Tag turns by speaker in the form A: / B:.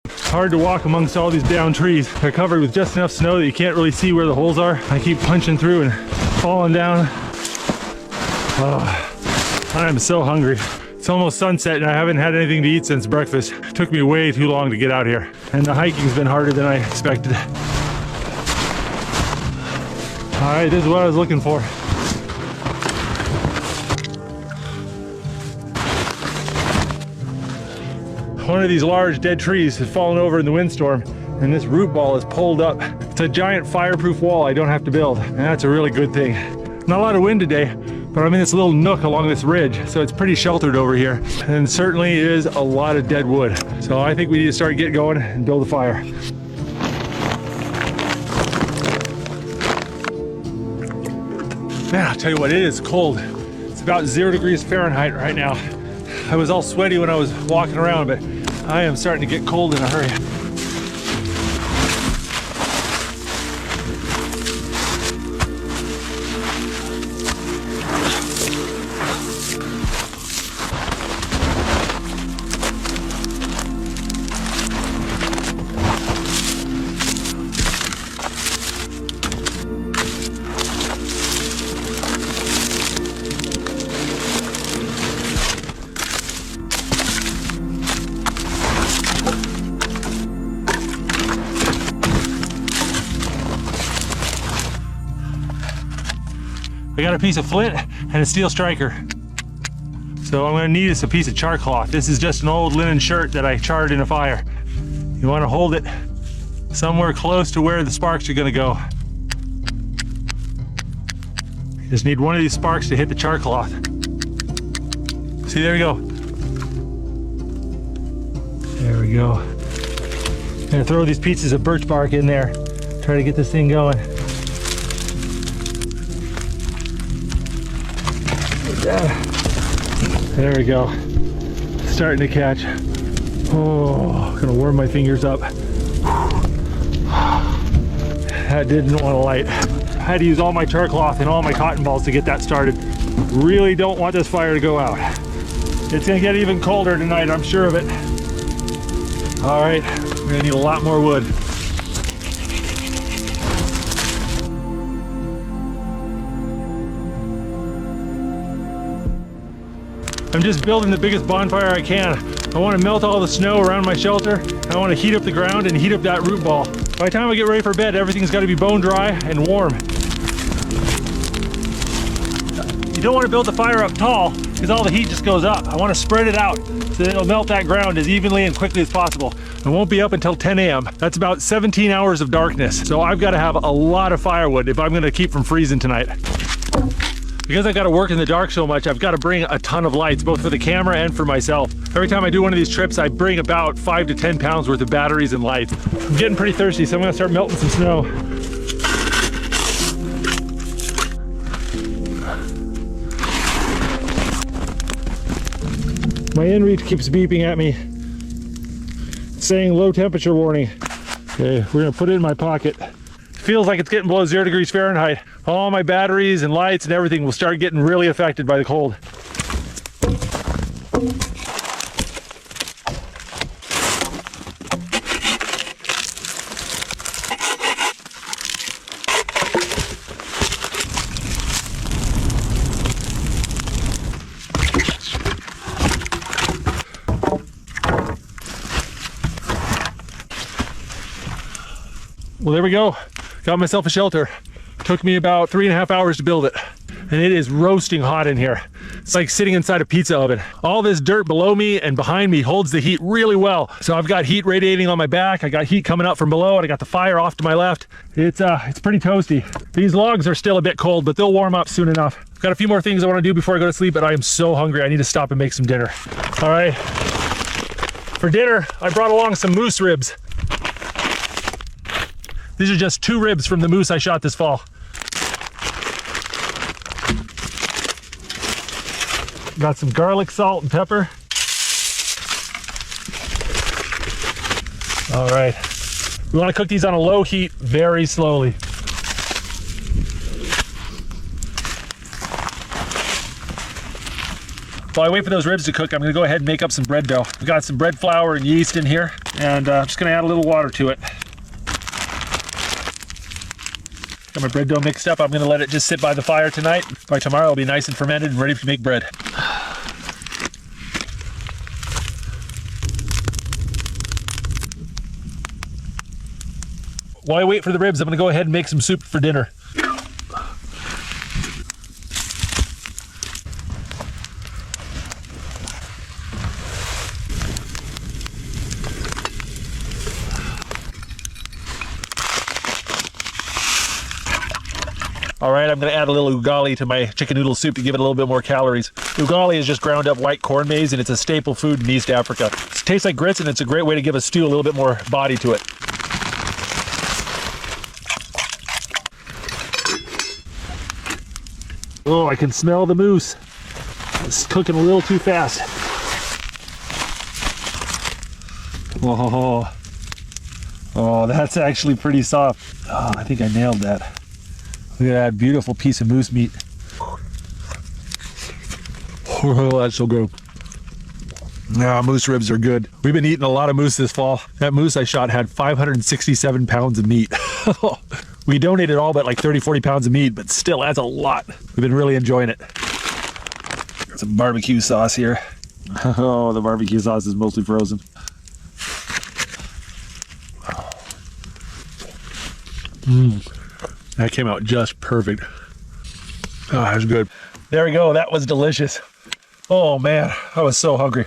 A: Hard to walk amongst all these down trees. They're covered with just enough snow that you can't really see where the holes are. I keep punching through and falling down. Oh, I am so hungry. It's almost sunset and I haven't had anything to eat since breakfast. It took me way too long to get out here. And the hiking's been harder than I expected. All right, this is what I was looking for. One of these large dead trees has fallen over in the windstorm and this root ball is pulled up. It's a giant fireproof wall I don't have to build, and that's a really good thing. Not a lot of wind today, but I'm in this little nook along this ridge, so it's pretty sheltered over here. And certainly is a lot of dead wood. So I think we need to start getting going and build a fire. Man, I'll tell you what, it is cold. It's about 0 degrees Fahrenheit right now. I was all sweaty when I was walking around, but I am starting to get cold in a hurry. I got a piece of flint and a steel striker. So I'm gonna need is a piece of char cloth. This is just an old linen shirt that I charred in a fire. You wanna hold it somewhere close to where the sparks are gonna go. You just need one of these sparks to hit the char cloth. See, there we go. There we go. I'm gonna throw these pieces of birch bark in there. Try to get this thing going. There we go. Starting to catch. Oh, gonna warm my fingers up. That didn't want to light. I had to use all my char cloth and all my cotton balls to get that started. Really don't want this fire to go out. It's gonna get even colder tonight, I'm sure of it. All right, we're gonna need a lot more wood. I'm just building the biggest bonfire I can. I want to melt all the snow around my shelter. I want to heat up the ground and heat up that root ball. By the time I get ready for bed, everything's got to be bone dry and warm. You don't want to build the fire up tall because all the heat just goes up. I want to spread it out so that it'll melt that ground as evenly and quickly as possible. It won't be up until 10 a.m. That's about 17 hours of darkness. So I've got to have a lot of firewood if I'm going to keep from freezing tonight. Because I've got to work in the dark so much, I've got to bring a ton of lights, both for the camera and for myself. Every time I do one of these trips, I bring about 5 to 10 pounds worth of batteries and lights. I'm getting pretty thirsty, so I'm gonna start melting some snow. My inReach keeps beeping at me, saying low temperature warning. Okay, we're gonna put it in my pocket. Feels like it's getting below 0 degrees Fahrenheit. All my batteries and lights and everything will start getting really affected by the cold. Well, there we go. Got myself a shelter. Took me about 3.5 hours to build it. And it is roasting hot in here. It's like sitting inside a pizza oven. All this dirt below me and behind me holds the heat really well. So I've got heat radiating on my back. I got heat coming up from below, and I got the fire off to my left. It's pretty toasty. These logs are still a bit cold, but they'll warm up soon enough. I've got a few more things I want to do before I go to sleep, but I am so hungry. I need to stop and make some dinner. All right. For dinner, I brought along some moose ribs. These are just 2 ribs from the moose I shot this fall. Got some garlic, salt, and pepper. All right. We want to cook these on a low heat very slowly. While I wait for those ribs to cook, I'm gonna go ahead and make up some bread dough. We got some bread flour and yeast in here, and I'm just gonna add a little water to it. Got my bread dough mixed up. I'm gonna let it just sit by the fire tonight. By tomorrow, it'll be nice and fermented and ready to make bread. While I wait for the ribs, I'm gonna go ahead and make some soup for dinner. All right, I'm gonna add a little ugali to my chicken noodle soup to give it a little bit more calories. Ugali is just ground up white corn maize, and it's a staple food in East Africa. It tastes like grits, and it's a great way to give a stew a little bit more body to it. Oh, I can smell the moose. It's cooking a little too fast. Oh, oh, that's actually pretty soft. Oh, I think I nailed that. Look at that beautiful piece of moose meat. Oh, that's so good. Yeah, moose ribs are good. We've been eating a lot of moose this fall. That moose I shot had 567 pounds of meat. We donated all but like 30, 40 pounds of meat, but still, that's a lot. We've been really enjoying it. Got some barbecue sauce here. Oh, the barbecue sauce is mostly frozen. That came out just perfect. Oh, that was good. There we go. That was delicious. Oh man, I was so hungry.